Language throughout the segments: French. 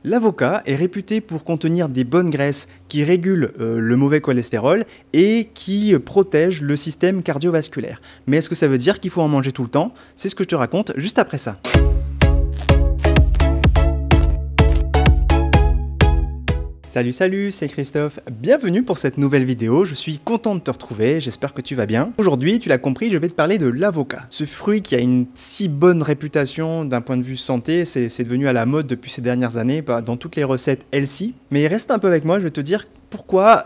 L'avocat est réputé pour contenir des bonnes graisses qui régulent le mauvais cholestérol et qui protègent le système cardiovasculaire. Mais est-ce que ça veut dire qu'il faut en manger tout le temps? C'est ce que je te raconte juste après ça. Salut, c'est Christophe, bienvenue pour cette nouvelle vidéo, je suis content de te retrouver, j'espère que tu vas bien. Aujourd'hui, tu l'as compris, je vais te parler de l'avocat. Ce fruit qui a une si bonne réputation d'un point de vue santé, c'est devenu à la mode depuis ces dernières années, dans toutes les recettes healthy. Mais reste un peu avec moi, je vais te dire pourquoi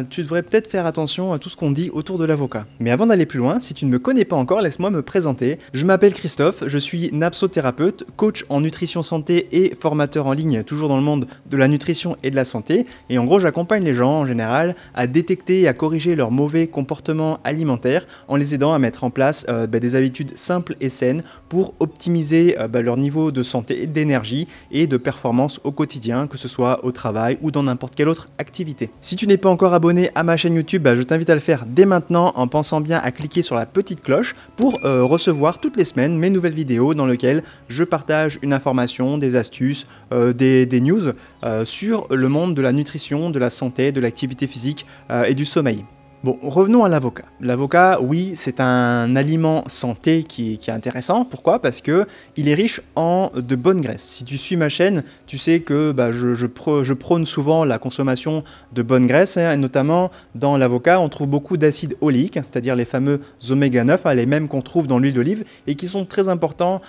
tu devrais peut-être faire attention à tout ce qu'on dit autour de l'avocat. Mais avant d'aller plus loin, si tu ne me connais pas encore, laisse-moi me présenter. Je m'appelle Christophe, je suis napsothérapeute, coach en nutrition santé et formateur en ligne, toujours dans le monde de la nutrition et de la santé. Et en gros, j'accompagne les gens en général à détecter et à corriger leurs mauvais comportements alimentaires en les aidant à mettre en place des habitudes simples et saines pour optimiser leur niveau de santé, d'énergie et de performance au quotidien, que ce soit au travail ou dans n'importe quelle autre activité. Si tu n'es pas encore abonné à ma chaîne YouTube, je t'invite à le faire dès maintenant en pensant bien à cliquer sur la petite cloche pour recevoir toutes les semaines mes nouvelles vidéos dans lesquelles je partage une information, des astuces, des news sur le monde de la nutrition, de la santé, de l'activité physique et du sommeil. Bon, revenons à l'avocat. L'avocat, oui, c'est un aliment santé qui est intéressant. Pourquoi? Parce que il est riche en de bonnes graisses. Si tu suis ma chaîne, tu sais que je prône souvent la consommation de bonnes graisses, et notamment dans l'avocat, on trouve beaucoup d'acides oléiques, c'est-à-dire les fameux oméga 9, les mêmes qu'on trouve dans l'huile d'olive, et qui sont très importants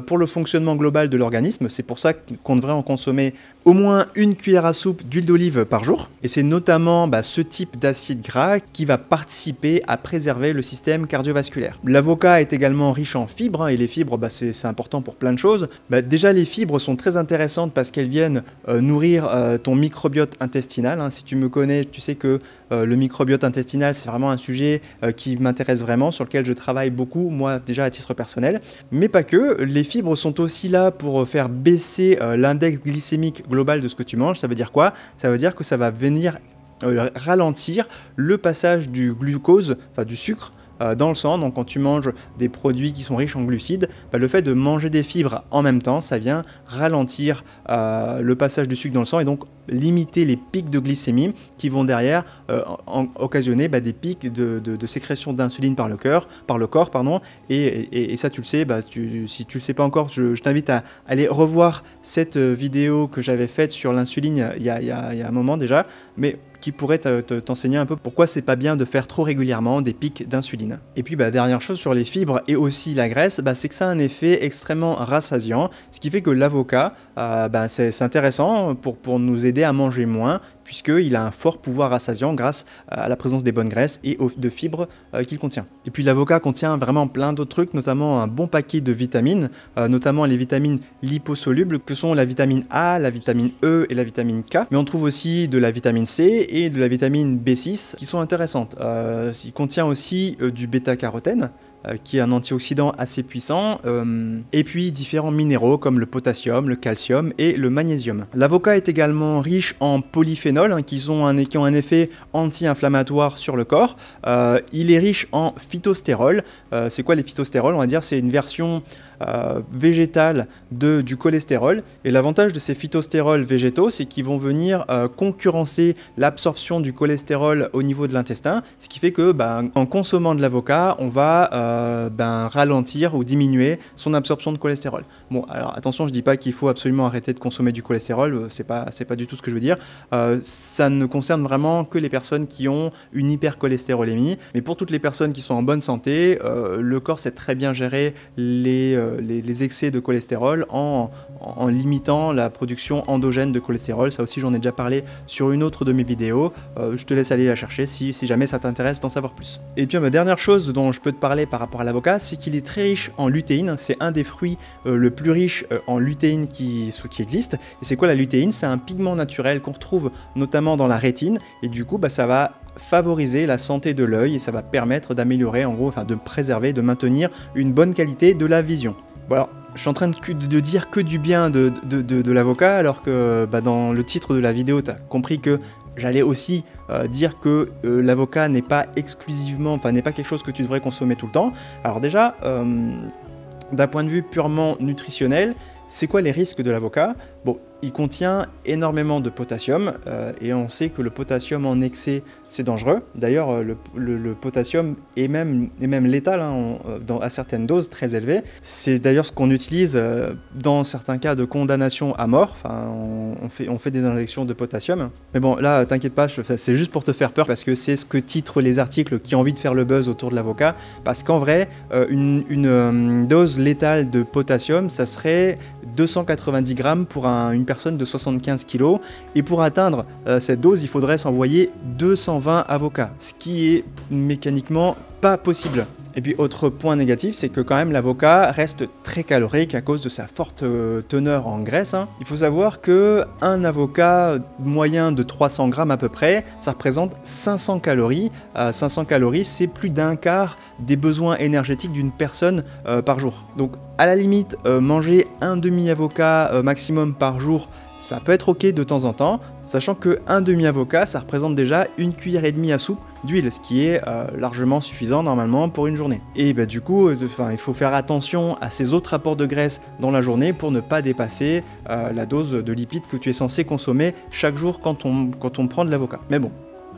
pour le fonctionnement global de l'organisme. C'est pour ça qu'on devrait en consommer au moins une cuillère à soupe d'huile d'olive par jour. Et c'est notamment ce type d'acide gras qui va participer à préserver le système cardiovasculaire. L'avocat est également riche en fibres, et les fibres, c'est important pour plein de choses. Déjà, les fibres sont très intéressantes parce qu'elles viennent nourrir ton microbiote intestinal. Si tu me connais, tu sais que le microbiote intestinal, c'est vraiment un sujet qui m'intéresse vraiment, sur lequel je travaille beaucoup, moi déjà à titre personnel. Mais pas que, les fibres sont aussi là pour faire baisser l'index glycémique global de ce que tu manges. Ça veut dire quoi? Ça veut dire que ça va venir ralentir le passage du glucose, du sucre, dans le sang. Donc quand tu manges des produits qui sont riches en glucides, le fait de manger des fibres en même temps, ça vient ralentir le passage du sucre dans le sang et donc limiter les pics de glycémie qui vont derrière occasionner des pics de sécrétion d'insuline par le corps, et ça tu le sais, si tu le sais pas encore, je t'invite à aller revoir cette vidéo que j'avais faite sur l'insuline il y a un moment déjà, mais qui pourrait t'enseigner un peu pourquoi c'est pas bien de faire trop régulièrement des pics d'insuline. Et puis dernière chose sur les fibres et aussi la graisse, c'est que ça a un effet extrêmement rassasiant, ce qui fait que l'avocat, c'est intéressant pour nous aider à manger moins, puisqu'il a un fort pouvoir rassasiant grâce à la présence des bonnes graisses et de fibres qu'il contient. Et puis l'avocat contient vraiment plein d'autres trucs, notamment un bon paquet de vitamines, notamment les vitamines liposolubles, que sont la vitamine A, la vitamine E et la vitamine K. Mais on trouve aussi de la vitamine C et de la vitamine B6 qui sont intéressantes. Il contient aussi du bêta-carotène, qui est un antioxydant assez puissant, et puis différents minéraux comme le potassium, le calcium et le magnésium. L'avocat est également riche en polyphénols qui ont un effet anti-inflammatoire sur le corps. Il est riche en phytostérols. C'est quoi les phytostérols? On va dire c'est une version végétale du cholestérol, et l'avantage de ces phytostérols végétaux, c'est qu'ils vont venir concurrencer l'absorption du cholestérol au niveau de l'intestin, ce qui fait que en consommant de l'avocat, on va ralentir ou diminuer son absorption de cholestérol. Bon, alors attention, je dis pas qu'il faut absolument arrêter de consommer du cholestérol, c'est pas du tout ce que je veux dire. Ça ne concerne vraiment que les personnes qui ont une hypercholestérolémie, mais pour toutes les personnes qui sont en bonne santé, le corps sait très bien gérer les excès de cholestérol en limitant la production endogène de cholestérol. Ça aussi, j'en ai déjà parlé sur une autre de mes vidéos. Je te laisse aller la chercher si jamais ça t'intéresse d'en savoir plus. Et puis, ma dernière chose dont je peux te parler par rapport à l'avocat, c'est qu'il est très riche en lutéine. C'est un des fruits le plus riche en lutéine qui existe. Et c'est quoi la lutéine? C'est un pigment naturel qu'on retrouve notamment dans la rétine, et du coup, ça va favoriser la santé de l'œil et ça va permettre d'améliorer, en gros, de préserver, de maintenir une bonne qualité de la vision. Bon, alors, je suis en train de dire que du bien de l'avocat, alors que dans le titre de la vidéo, tu as compris que j'allais aussi dire que l'avocat n'est pas exclusivement, n'est pas quelque chose que tu devrais consommer tout le temps. Alors déjà, d'un point de vue purement nutritionnel, C'est quoi les risques de l'avocat? Bon, il contient énormément de potassium et on sait que le potassium en excès c'est dangereux. D'ailleurs le potassium est même létal hein, à certaines doses très élevées. C'est d'ailleurs ce qu'on utilise dans certains cas de condamnation à mort. Enfin, on fait des injections de potassium. Mais bon là t'inquiète pas, c'est juste pour te faire peur parce que c'est ce que titrent les articles qui ont envie de faire le buzz autour de l'avocat. Parce qu'en vrai une dose létale de potassium ça serait 290 grammes pour une personne de 75 kg et pour atteindre cette dose il faudrait s'envoyer 220 avocats, ce qui est mécaniquement pas possible. Et puis autre point négatif, c'est que quand même l'avocat reste très calorique à cause de sa forte teneur en graisse. Hein. Il faut savoir que un avocat moyen de 300 grammes à peu près, ça représente 500 calories. 500 calories, c'est plus d'un quart des besoins énergétiques d'une personne par jour. Donc à la limite, manger un demi-avocat maximum par jour, ça peut être ok de temps en temps, sachant que un demi-avocat, ça représente déjà 1,5 cuillère à soupe d'huile, ce qui est largement suffisant normalement pour une journée. Et bah, du coup, il faut faire attention à ces autres apports de graisse dans la journée pour ne pas dépasser la dose de lipides que tu es censé consommer chaque jour quand on prend de l'avocat. Mais bon,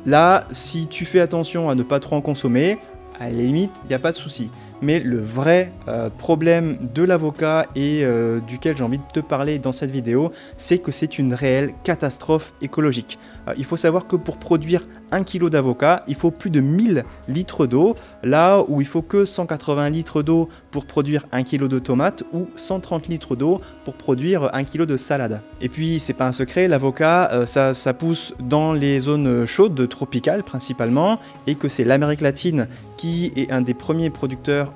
là, si tu fais attention à ne pas trop en consommer, à la limite, il n'y a pas de souci. Mais le vrai problème de l'avocat et duquel j'ai envie de te parler dans cette vidéo, c'est que c'est une réelle catastrophe écologique. Il faut savoir que pour produire 1 kg d'avocat, il faut plus de 1000 litres d'eau, là où il faut que 180 litres d'eau pour produire 1 kg de tomates ou 130 litres d'eau pour produire 1 kg de salade. Et puis, c'est pas un secret, l'avocat, ça pousse dans les zones chaudes, tropicales principalement, et que c'est l'Amérique latine qui est un des premiers producteurs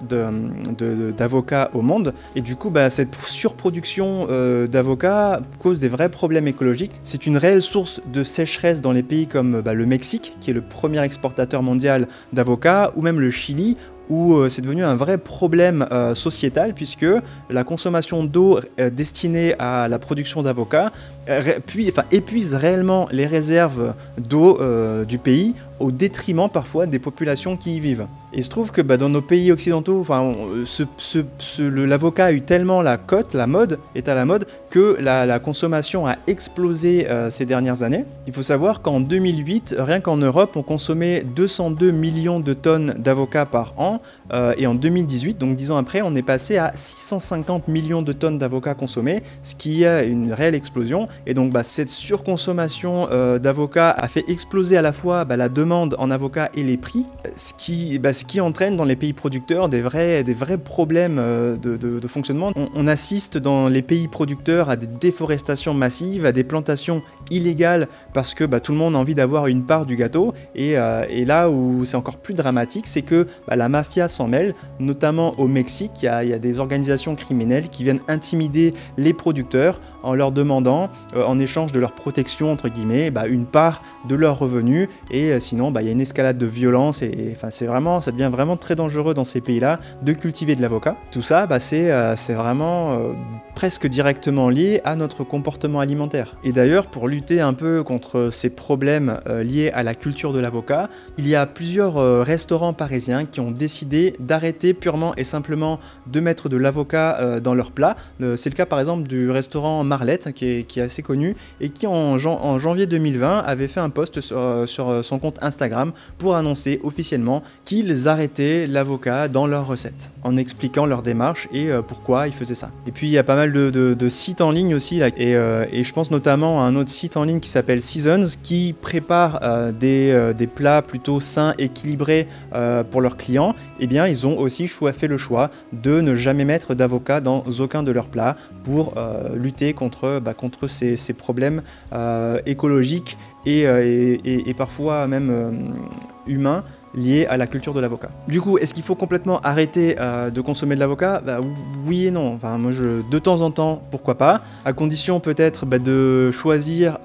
d'avocats au monde. Et du coup, bah, cette surproduction d'avocats cause des vrais problèmes écologiques. C'est une réelle source de sécheresse dans les pays comme le Mexique, qui est le premier exportateur mondial d'avocats, ou même le Chili, où c'est devenu un vrai problème sociétal, puisque la consommation d'eau destinée à la production d'avocats épuise réellement les réserves d'eau du pays, au détriment parfois des populations qui y vivent. Et il se trouve que dans nos pays occidentaux, l'avocat a eu tellement la cote, la mode est à la mode, que la consommation a explosé ces dernières années. Il faut savoir qu'en 2008, rien qu'en Europe, on consommait 202 millions de tonnes d'avocats par an, et en 2018, donc 10 ans après, on est passé à 650 millions de tonnes d'avocats consommés, ce qui est une réelle explosion. Et donc cette surconsommation d'avocats a fait exploser à la fois la demande en avocats et les prix, ce qui entraîne dans les pays producteurs des vrais problèmes de fonctionnement. On assiste dans les pays producteurs à des déforestations massives, à des plantations illégales parce que tout le monde a envie d'avoir une part du gâteau. Et là où c'est encore plus dramatique, c'est que la mafia s'en mêle, notamment au Mexique. Il y a des organisations criminelles qui viennent intimider les producteurs en leur demandant, en échange de leur protection, entre guillemets, une part de leurs revenus. Et sinon, il y a une escalade de violence et ça devient vraiment très dangereux dans ces pays-là de cultiver de l'avocat. Tout ça, c'est vraiment presque directement lié à notre comportement alimentaire. Et d'ailleurs, pour lutter un peu contre ces problèmes liés à la culture de l'avocat, il y a plusieurs restaurants parisiens qui ont décidé d'arrêter purement et simplement de mettre de l'avocat dans leurs plats. C'est le cas par exemple du restaurant Marlette, qui est assez connu, et qui en janvier 2020 avait fait un post sur son compte Instagram pour annoncer officiellement qu'ils arrêtaient l'avocat dans leurs recettes, en expliquant leur démarche et pourquoi ils faisaient ça. Et puis il y a pas mal de sites en ligne aussi, là, et je pense notamment à un autre site en ligne qui s'appelle Seasons, qui prépare des plats plutôt sains, équilibrés pour leurs clients. Et bien ils ont aussi fait le choix de ne jamais mettre d'avocat dans aucun de leurs plats pour lutter contre ces problèmes écologiques et parfois même humains liés à la culture de l'avocat. Du coup, est-ce qu'il faut complètement arrêter de consommer de l'avocat? Oui et non. Enfin, moi, de temps en temps, pourquoi pas, à condition peut-être de choisir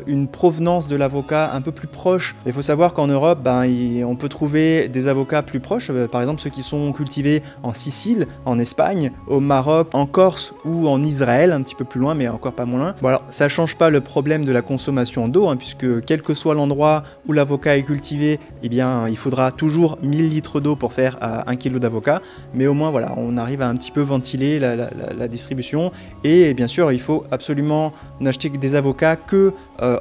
une provenance de l'avocat un peu plus proche. Il faut savoir qu'en Europe, on peut trouver des avocats plus proches, par exemple ceux qui sont cultivés en Sicile, en Espagne, au Maroc, en Corse ou en Israël, un petit peu plus loin, mais encore pas moins loin. Bon alors, ça change pas le problème de la consommation d'eau, puisque quel que soit l'endroit où l'avocat est cultivé, eh bien il faudra toujours 1000 litres d'eau pour faire 1 kg d'avocat, mais au moins voilà, on arrive à un petit peu ventiler la distribution. Et bien sûr, il faut absolument n'acheter des avocats que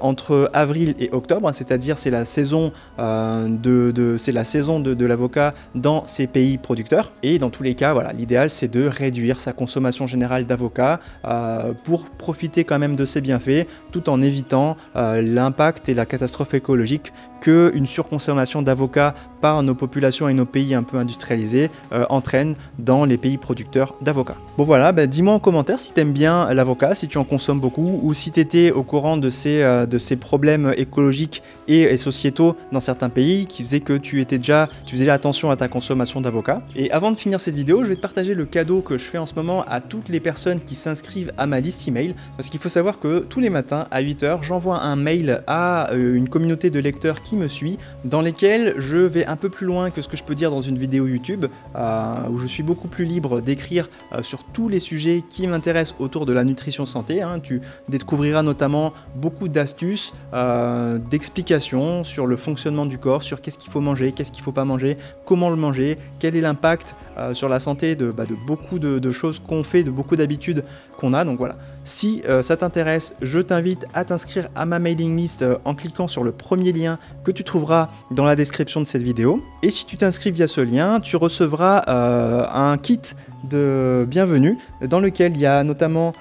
entre avril et octobre, hein, c'est-à-dire c'est la saison de l'avocat dans ces pays producteurs. Et dans tous les cas, voilà, l'idéal c'est de réduire sa consommation générale d'avocat pour profiter quand même de ses bienfaits, tout en évitant l'impact et la catastrophe écologique qu'une surconsommation d'avocats par nos populations et nos pays un peu industrialisés entraîne dans les pays producteurs d'avocats. Bon voilà, dis-moi en commentaire si tu aimes bien l'avocat, si tu en consommes beaucoup, ou si tu étais au courant de ces problèmes écologiques et sociétaux dans certains pays qui faisaient que tu faisais attention à ta consommation d'avocat. Et avant de finir cette vidéo, je vais te partager le cadeau que je fais en ce moment à toutes les personnes qui s'inscrivent à ma liste email, parce qu'il faut savoir que tous les matins à 8 h, j'envoie un mail à une communauté de lecteurs qui me suit, dans lesquels je vais un peu plus loin que ce que je peux dire dans une vidéo YouTube, où je suis beaucoup plus libre d'écrire sur tous les sujets qui m'intéressent autour de la nutrition santé, hein. Tu découvriras notamment beaucoup d'astuces, d'explications sur le fonctionnement du corps, sur qu'est-ce qu'il faut manger, qu'est-ce qu'il ne faut pas manger, comment le manger, quel est l'impact sur la santé de beaucoup de choses qu'on fait, de beaucoup d'habitudes qu'on a. Donc voilà, si ça t'intéresse, je t'invite à t'inscrire à ma mailing list en cliquant sur le premier lien que tu trouveras dans la description de cette vidéo. Et si tu t'inscris via ce lien, tu recevras un kit de bienvenue dans lequel il y a notamment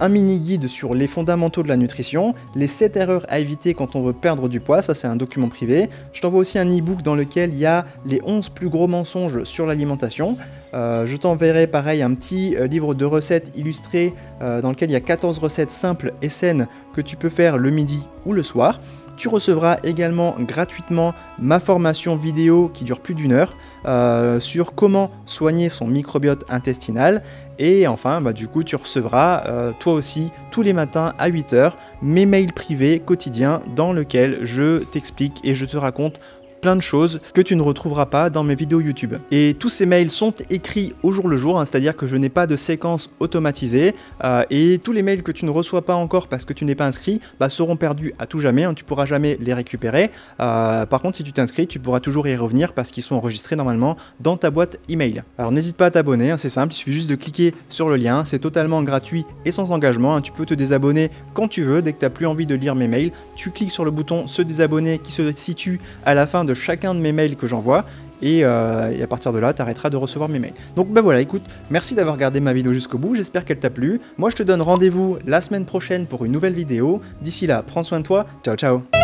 un mini-guide sur les fondamentaux de la nutrition, les 7 erreurs à éviter quand on veut perdre du poids, ça c'est un document privé. Je t'envoie aussi un e-book dans lequel il y a les 11 plus gros mensonges sur l'alimentation. Je t'enverrai pareil un petit livre de recettes illustré dans lequel il y a 14 recettes simples et saines que tu peux faire le midi ou le soir. Tu recevras également gratuitement ma formation vidéo qui dure plus d'1 heure sur comment soigner son microbiote intestinal. Et enfin, du coup, tu recevras toi aussi tous les matins à 8 h mes mails privés quotidiens dans lesquels je t'explique et je te raconte plein de choses que tu ne retrouveras pas dans mes vidéos YouTube. Et tous ces mails sont écrits au jour le jour, hein, c'est-à-dire que je n'ai pas de séquence automatisée et tous les mails que tu ne reçois pas encore parce que tu n'es pas inscrit seront perdus à tout jamais, hein, tu pourras jamais les récupérer. Par contre, si tu t'inscris, tu pourras toujours y revenir parce qu'ils sont enregistrés normalement dans ta boîte email. Alors n'hésite pas à t'abonner, hein, c'est simple, il suffit juste de cliquer sur le lien, c'est totalement gratuit et sans engagement, hein, tu peux te désabonner quand tu veux, dès que tu n'as plus envie de lire mes mails, tu cliques sur le bouton se désabonner qui se situe à la fin de chacun de mes mails que j'envoie et à partir de là tu arrêteras de recevoir mes mails. Donc voilà, écoute, merci d'avoir regardé ma vidéo jusqu'au bout, j'espère qu'elle t'a plu. Moi je te donne rendez-vous la semaine prochaine pour une nouvelle vidéo. D'ici là, prends soin de toi, ciao ciao.